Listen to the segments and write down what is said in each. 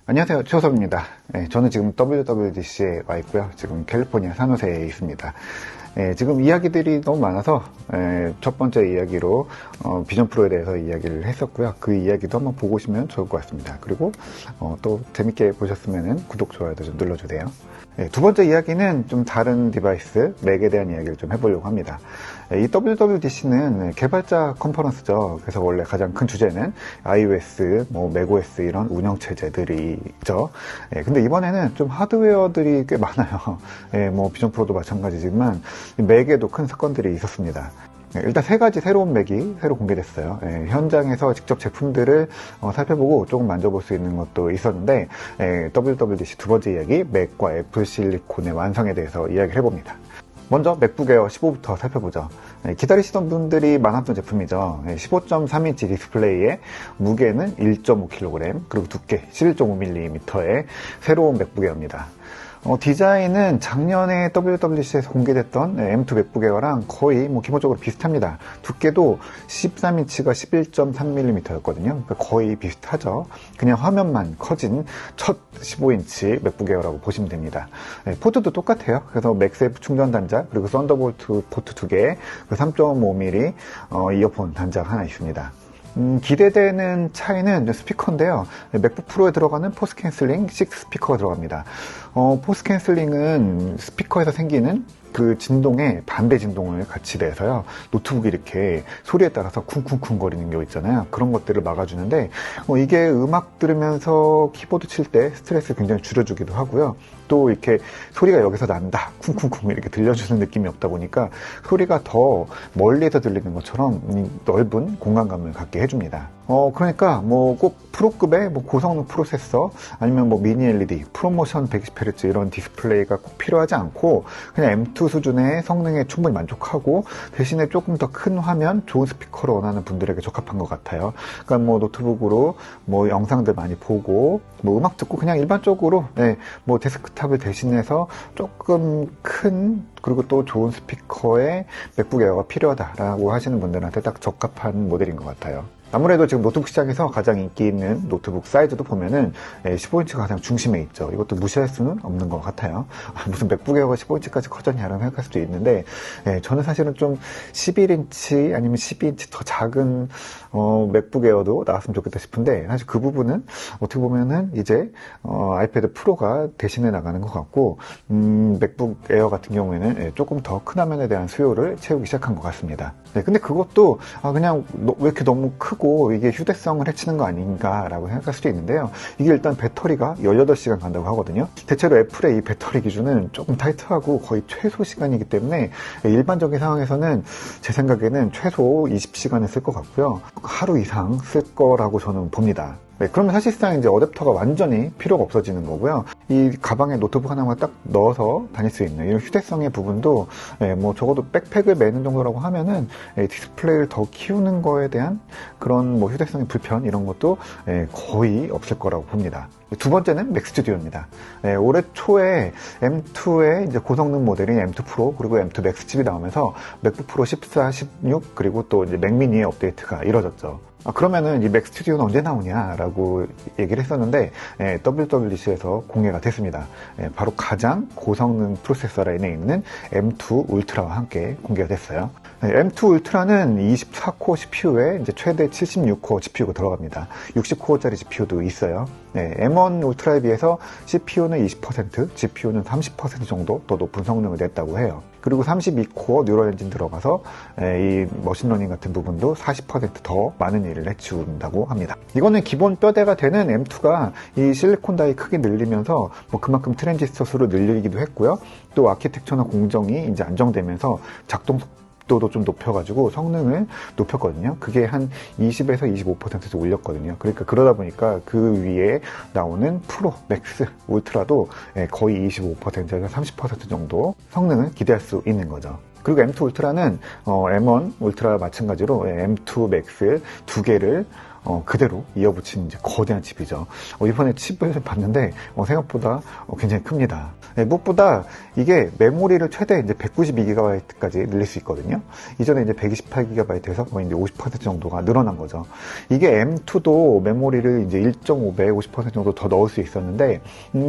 안녕하세요, 최호섭입니다. 저는 지금 WWDC에 와 있고요. 지금 캘리포니아 산호세에 있습니다. 지금 이야기들이 너무 많아서 첫 번째 이야기로 비전 프로에 대해서 이야기를 했었고요. 그 이야기도 한번 보고 오시면 좋을 것 같습니다. 그리고 또 재밌게 보셨으면 구독, 좋아요도 좀 눌러주세요. 두 번째 이야기는 좀 다른 디바이스, 맥에 대한 이야기를 좀 해보려고 합니다. 이 WWDC는 개발자 컨퍼런스죠. 그래서 원래 가장 큰 주제는 iOS, macOS 이런 운영체제들이 있죠. 근데 이번에는 좀 하드웨어들이 꽤 많아요. 비전 프로도 마찬가지지만 맥에도 큰 사건들이 있었습니다. 일단 세 가지 새로운 맥이 새로 공개됐어요. 현장에서 직접 제품들을 살펴보고 조금 만져볼 수 있는 것도 있었는데 WWDC 두 번째 이야기, 맥과 애플 실리콘의 완성에 대해서 이야기를 해봅니다. 먼저 맥북 에어 15부터 살펴보죠. 기다리시던 분들이 많았던 제품이죠. 15.3인치 디스플레이에 무게는 1.5kg, 그리고 두께 11.5mm의 새로운 맥북 에어입니다. 디자인은 작년에 WWDC에서 공개됐던 M2 맥북 에어랑 거의 기본적으로 비슷합니다. 두께도 13인치가 11.3mm였거든요. 그러니까 거의 비슷하죠. 그냥 화면만 커진 첫 15인치 맥북 에어라고 보시면 됩니다. 포트도 똑같아요. 그래서 맥세이프 충전 단자, 그리고 썬더볼트 포트 2개, 3.5mm 이어폰 단자가 하나 있습니다. 기대되는 차이는 스피커인데요. 맥북 프로에 들어가는 포스 캔슬링 6 스피커가 들어갑니다. 포스 캔슬링은 스피커에서 생기는 그 진동에 반대 진동을 같이 내서요. 노트북이 이렇게 소리에 따라서 쿵쿵쿵 거리는 게 있잖아요. 그런 것들을 막아주는데 이게 음악 들으면서 키보드 칠 때 스트레스를 굉장히 줄여주기도 하고요. 또 이렇게 소리가 여기서 난다, 쿵쿵쿵 이렇게 들려주는 느낌이 없다 보니까 소리가 더 멀리에서 들리는 것처럼 넓은 공간감을 갖게 해줍니다. 그러니까 꼭 프로급의 고성능 프로세서 아니면 미니 LED, 프로모션 120Hz 이런 디스플레이가 꼭 필요하지 않고 그냥 M2 수준의 성능에 충분히 만족하고 대신에 조금 더 큰 화면, 좋은 스피커를 원하는 분들에게 적합한 것 같아요. 그러니까 노트북으로 영상들 많이 보고 음악 듣고 그냥 일반적으로 데스크탑을 대신해서 조금 큰 그리고 또 좋은 스피커의 맥북 에어가 필요하다라고 하시는 분들한테 딱 적합한 모델인 것 같아요. 아무래도 지금 노트북 시장에서 가장 인기 있는 노트북 사이즈도 보면은 15인치가 가장 중심에 있죠. 이것도 무시할 수는 없는 것 같아요. 무슨 맥북 에어가 15인치까지 커졌냐라고 생각할 수도 있는데 저는 사실은 좀 11인치 아니면 12인치 더 작은 맥북 에어도 나왔으면 좋겠다 싶은데 사실 그 부분은 어떻게 보면은 이제 아이패드 프로가 대신해 나가는 것 같고 맥북 에어 같은 경우에는 조금 더 큰 화면에 대한 수요를 채우기 시작한 것 같습니다. 근데 그것도 그냥 왜 이렇게 너무 크고 이게 휴대성을 해치는 거 아닌가라고 생각할 수도 있는데요. 이게 일단 배터리가 18시간 간다고 하거든요. 대체로 애플의 이 배터리 기준은 조금 타이트하고 거의 최소 시간이기 때문에 일반적인 상황에서는 제 생각에는 최소 20시간을 쓸 것 같고요. 하루 이상 쓸 거라고 저는 봅니다. 그러면 사실상 이제 어댑터가 완전히 필요가 없어지는 거고요. 이 가방에 노트북 하나만 딱 넣어서 다닐 수 있는 이런 휴대성의 부분도 적어도 백팩을 매는 정도라고 하면은 디스플레이를 더 키우는 거에 대한 그런 휴대성의 불편 이런 것도 거의 없을 거라고 봅니다. 두 번째는 맥 스튜디오입니다. 올해 초에 M2의 이제 고성능 모델인 M2 프로 그리고 M2 맥스 칩이 나오면서 맥북 프로 14, 16 그리고 또 이제 맥 미니의 업데이트가 이뤄졌죠. 그러면은 이 맥 스튜디오는 언제 나오냐라고 얘기를 했었는데 WWDC에서 공개가 됐습니다. 바로 가장 고성능 프로세서 라인에 있는 M2 울트라와 함께 공개가 됐어요. M2 울트라는 24코어 CPU에 이제 최대 76코어 GPU가 들어갑니다. 60코어짜리 GPU도 있어요. M1 울트라에 비해서 CPU는 20%, GPU는 30% 정도 더 높은 성능을 냈다고 해요. 그리고 32코어 뉴럴 엔진 들어가서 이 머신러닝 같은 부분도 40% 많은 일을 해치운다고 합니다. 이거는 기본 뼈대가 되는 M2가 이 실리콘 다이 크게 늘리면서 그만큼 트랜지스터 수를 늘리기도 했고요. 또 아키텍처나 공정이 이제 안정되면서 작동 속도도 좀 높여가지고 성능을 높였거든요. 그게 한 20에서 25% 올렸거든요. 그러니까 그러다 보니까 그 위에 나오는 프로, 맥스, 울트라도 거의 25%에서 30% 정도 성능을 기대할 수 있는 거죠. 그리고 M2 울트라는 M1 울트라와 마찬가지로 M2 맥스 두 개를 그대로 이어붙인 이제 거대한 칩이죠. 이번에 칩을 봤는데 생각보다 굉장히 큽니다. 무엇보다 이게 메모리를 최대 이제 192GB까지 늘릴 수 있거든요. 이전에 이제 128GB에서 거의 이제 50% 정도가 늘어난 거죠. 이게 M2도 메모리를 이제 1.5배 50% 정도 더 넣을 수 있었는데,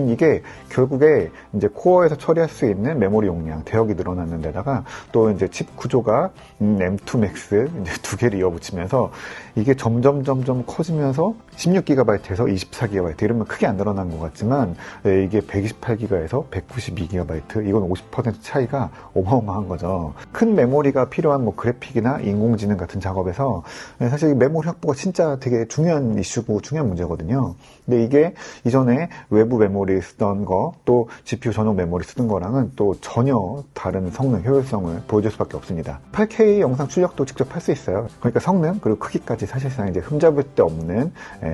이게 결국에 이제 코어에서 처리할 수 있는 메모리 용량 대역이 늘어났는 데다가 또 이제 칩 구조가 M2 Max 이제 두 개를 이어붙이면서 이게 점점 커지면서 16GB에서 24GB 이러면 크게 안 늘어난 것 같지만, 이게 128GB에서 192GB, 이건 50% 차이가 어마어마한 거죠. 큰 메모리가 필요한 뭐 그래픽이나 인공지능 같은 작업에서 사실 메모리 확보가 진짜 되게 중요한 이슈고 중요한 문제거든요. 근데 이게 이전에 외부 메모리 쓰던 거, 또 GPU 전용 메모리 쓰던 거랑은 또 전혀 다른 성능, 효율성을 보여줄 수밖에 없습니다. 8K 영상 출력도 직접 할 수 있어요. 그러니까 성능 그리고 크기까지 사실상 이제 흠잡을 데 없는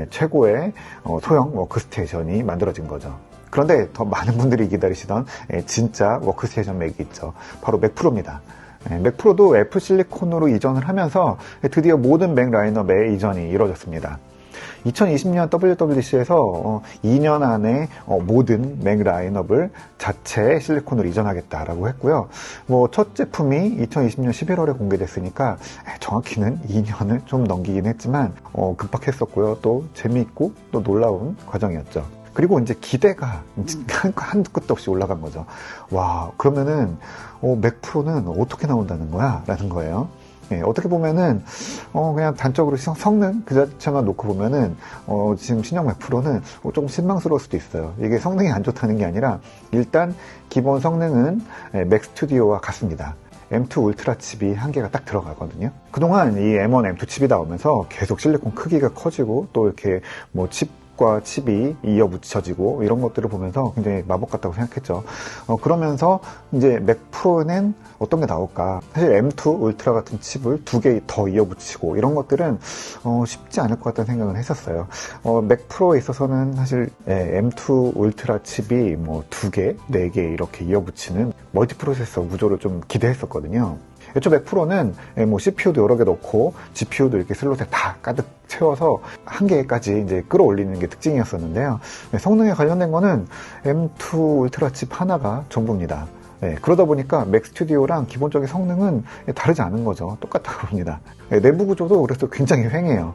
최고의 소형 워크스테이션이 만들어진 거죠. 그런데 더 많은 분들이 기다리시던 진짜 워크스테이션 맥이 있죠. 바로 맥 프로입니다. 맥 프로도 애플 실리콘으로 이전을 하면서 드디어 모든 맥 라인업의 이전이 이루어졌습니다. 2020년 WWDC에서 2년 안에 모든 맥 라인업을 자체 실리콘으로 이전하겠다라고 했고요. 뭐 첫 제품이 2020년 11월에 공개됐으니까 정확히는 2년을 좀 넘기긴 했지만 급박했었고요. 또 재미있고 또 놀라운 과정이었죠. 그리고 이제 기대가 한두 끝도 없이 올라간 거죠. 와, 그러면은 맥 프로는 어떻게 나온다는 거야? 라는 거예요. 어떻게 보면은 그냥 단적으로 성능 그 자체만 놓고 보면은 지금 신형 맥 프로는 조금 실망스러울 수도 있어요. 이게 성능이 안 좋다는 게 아니라 일단 기본 성능은 맥 스튜디오와 같습니다. M2 울트라 칩이 한 개가 딱 들어가거든요. 그동안 이 M1, M2 칩이 나오면서 계속 실리콘 크기가 커지고 또 이렇게 뭐 과 칩이 이어붙여지고 이런 것들을 보면서 굉장히 마법 같다고 생각했죠. 그러면서 이제 맥 프로는 어떤 게 나올까? 사실 M2 울트라 같은 칩을 두 개 더 이어붙이고 이런 것들은 쉽지 않을 것 같다는 생각을 했었어요. 맥 프로에 있어서는 사실 M2 울트라 칩이 뭐 두 개, 네 개 이렇게 이어붙이는 멀티 프로세서 구조를 좀 기대했었거든요. 애초 맥 프로는 뭐 CPU도 여러 개 넣고 GPU도 이렇게 슬롯에 다 가득 채워서 한 개까지 이제 끌어올리는 게 특징이었었는데요. 성능에 관련된 거는 M2 울트라 칩 하나가 전부입니다. 그러다 보니까 맥 스튜디오랑 기본적인 성능은 다르지 않은 거죠. 똑같다고 봅니다. 내부 구조도 그래서 굉장히 휑해요.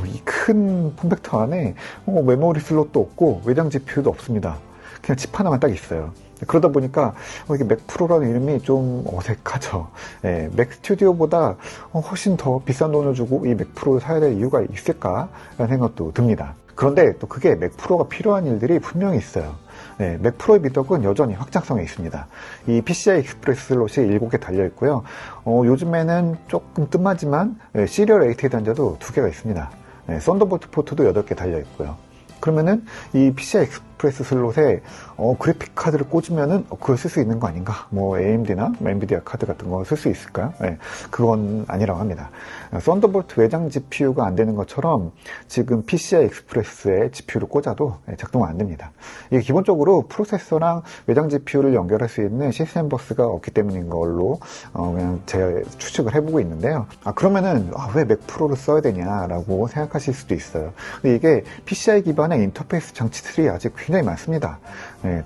이 큰 폼팩터 안에 메모리 슬롯도 없고 외장 GPU도 없습니다. 그냥 칩 하나만 딱 있어요. 그러다 보니까 이게 맥 프로라는 이름이 좀 어색하죠. 맥 스튜디오보다 훨씬 더 비싼 돈을 주고 이 맥 프로를 사야 될 이유가 있을까라는 생각도 듭니다. 그런데 또 그게 맥 프로가 필요한 일들이 분명히 있어요. 맥 프로의 미덕은 여전히 확장성에 있습니다. 이 PCI 익스프레스 슬롯이 7개 달려있고요. 요즘에는 조금 뜸하지만 시리얼 ATA 단자도 2개가 있습니다. 썬더볼트 포트도 8개 달려있고요. 그러면은 이 PCI 익스프레스 슬롯에 그래픽 카드를 꽂으면은 그걸 쓸 수 있는 거 아닌가? 뭐 AMD나 엔비디아 카드 같은 거 쓸 수 있을까요? 그건 아니라고 합니다. 썬더볼트 외장 GPU가 안 되는 것처럼 지금 PCI 익스프레스에 GPU를 꽂아도 작동 안 됩니다. 이게 기본적으로 프로세서랑 외장 GPU를 연결할 수 있는 시스템 버스가 없기 때문인 걸로 그냥 제가 추측을 해보고 있는데요. 그러면은 왜 맥 프로를 써야 되냐라고 생각하실 수도 있어요. 근데 이게 PCI 기반의 인터페이스 장치들이 아직 굉장히 많습니다.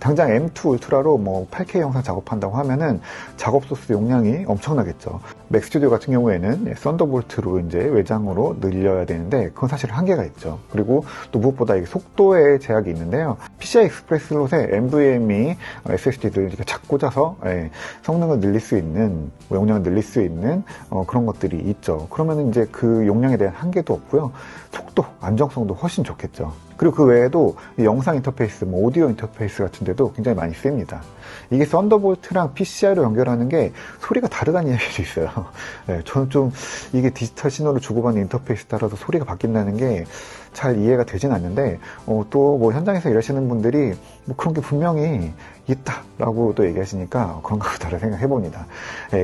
당장 M2 울트라로 뭐 8K 영상 작업한다고 하면은 작업 소스 용량이 엄청나겠죠. 맥 스튜디오 같은 경우에는 썬더볼트로 이제 외장으로 늘려야 되는데 그건 사실 한계가 있죠. 그리고 또 무엇보다 이게 속도의 제약이 있는데요. PCI 익스프레스 슬롯에 NVMe SSD를 이렇게 착 꽂아서 성능을 늘릴 수 있는, 용량을 늘릴 수 있는 그런 것들이 있죠. 그러면 이제 그 용량에 대한 한계도 없고요. 속도, 안정성도 훨씬 좋겠죠. 그리고 그 외에도 영상 인터페이스, 뭐 오디오 인터페이스 같은 데도 굉장히 많이 쓰입니다. 이게 썬더볼트랑 PCI로 연결하는 게 소리가 다르다는 이야기도 있어요. 저는 좀 이게 디지털 신호를 주고받는 인터페이스 따라서 소리가 바뀐다는 게 잘 이해가 되진 않는데, 또 뭐 현장에서 일하시는 분들이 뭐 그런 게 분명히 있다라고 또 얘기하시니까 그런가 보다를 생각해봅니다.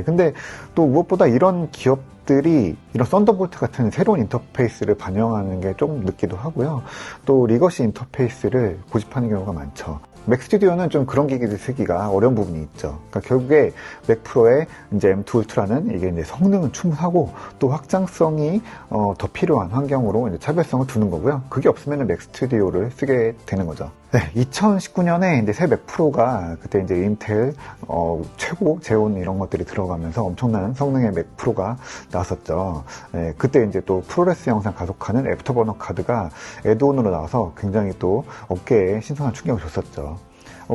근데 또 무엇보다 이런 기업들이 이런 썬더볼트 같은 새로운 인터페이스를 반영하는 게 조금 늦기도 하고요. 또 리거시 인터페이스를 고집하는 경우가 많죠. 맥 스튜디오는 좀 그런 기기를 쓰기가 어려운 부분이 있죠. 그러니까 결국에 맥 프로의 이제 M2 울트라는 이게 이제 성능은 충분하고 또 확장성이 더 필요한 환경으로 이제 차별성을 두는 거고요. 그게 없으면 맥 스튜디오를 쓰게 되는 거죠. 네, 2019년에 이제 새 맥 프로가 그때 이제 인텔 최고 제온 이런 것들이 들어가면서 엄청난 성능의 맥 프로가 나왔었죠. 네, 그때 이제 또 프로레스 영상 가속하는 애프터버너 카드가 애드온으로 나와서 굉장히 또 업계에 신선한 충격을 줬었죠.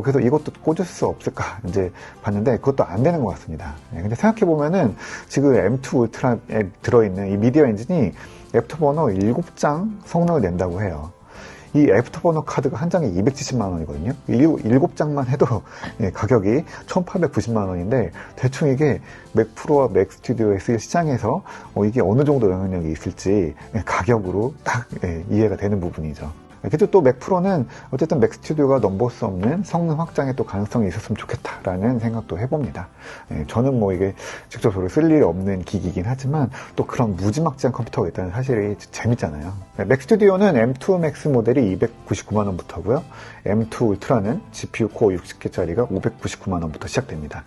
그래서 이것도 꽂을 수 없을까 이제 봤는데 그것도 안 되는 것 같습니다. 네, 근데 생각해보면은 지금 M2 울트라에 들어있는 이 미디어 엔진이 애프터버너 7장 성능을 낸다고 해요. 이 애프터버너 카드가 한 장에 270만 원이거든요. 7장만 해도 가격이 1890만 원인데 대충 이게 맥 프로와 맥 스튜디오에 쓸 시장에서 이게 어느 정도 영향력이 있을지 가격으로 딱 이해가 되는 부분이죠. 그래도 또 맥 프로는 어쨌든 맥 스튜디오가 넘볼 수 없는 성능 확장에 또 가능성이 있었으면 좋겠다라는 생각도 해봅니다. 저는 뭐 이게 직접 저를 쓸 일이 없는 기기이긴 하지만 또 그런 무지막지한 컴퓨터가 있다는 사실이 재밌잖아요. 맥 스튜디오는 M2 맥스 모델이 299만 원부터고요. M2 울트라는 GPU 코어 60개짜리가 599만 원부터 시작됩니다.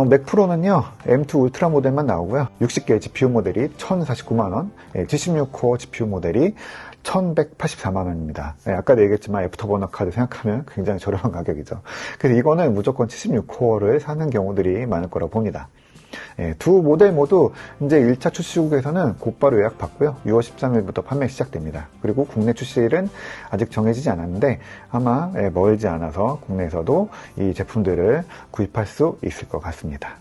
맥 프로는요, M2 울트라 모델만 나오고요. 60개 GPU 모델이 1049만 원, G16코어 GPU 모델이 1184만 원입니다. 아까도 얘기했지만 애프터버너 카드 생각하면 굉장히 저렴한 가격이죠. 그래서 이거는 무조건 76코어를 사는 경우들이 많을 거라고 봅니다. 두 모델 모두 이제 1차 출시국에서는 곧바로 예약 받고요. 6월 13일부터 판매 시작됩니다. 그리고 국내 출시일은 아직 정해지지 않았는데 아마 멀지 않아서 국내에서도 이 제품들을 구입할 수 있을 것 같습니다.